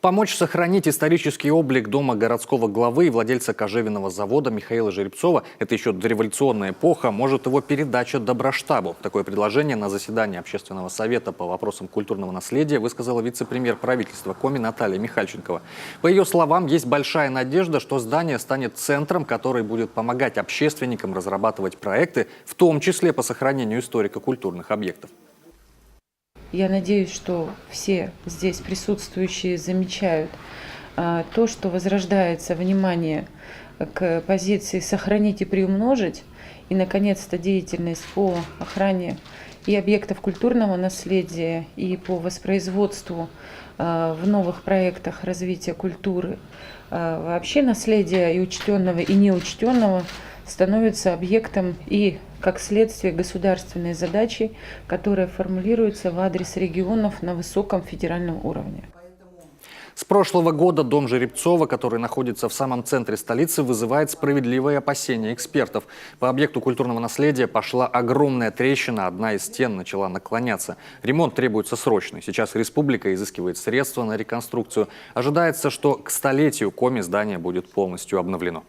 Помочь сохранить исторический облик дома городского главы и владельца кожевенного завода Михаила Жеребцова – это еще дореволюционная эпоха, может его передача Доброштабу. Такое предложение на заседании Общественного совета по вопросам культурного наследия высказала вице-премьер правительства Коми Наталья Михальченкова. По ее словам, есть большая надежда, что здание станет центром, который будет помогать общественникам разрабатывать проекты, в том числе по сохранению историко-культурных объектов. Я надеюсь, что все здесь присутствующие замечают то, что возрождается внимание к позиции «сохранить и приумножить», и, наконец-то, деятельность по охране и объектов культурного наследия, и по воспроизводству в новых проектах развития культуры. Вообще наследия и учтенного, и неучтенного становится объектом и, как следствие, государственной задачи, которая формулируется в адрес регионов на высоком федеральном уровне. С прошлого года дом Жеребцова, который находится в самом центре столицы, вызывает справедливые опасения экспертов. По объекту культурного наследия пошла огромная трещина, одна из стен начала наклоняться. Ремонт требуется срочный. Сейчас республика изыскивает средства на реконструкцию. Ожидается, что к столетию Коми здание будет полностью обновлено.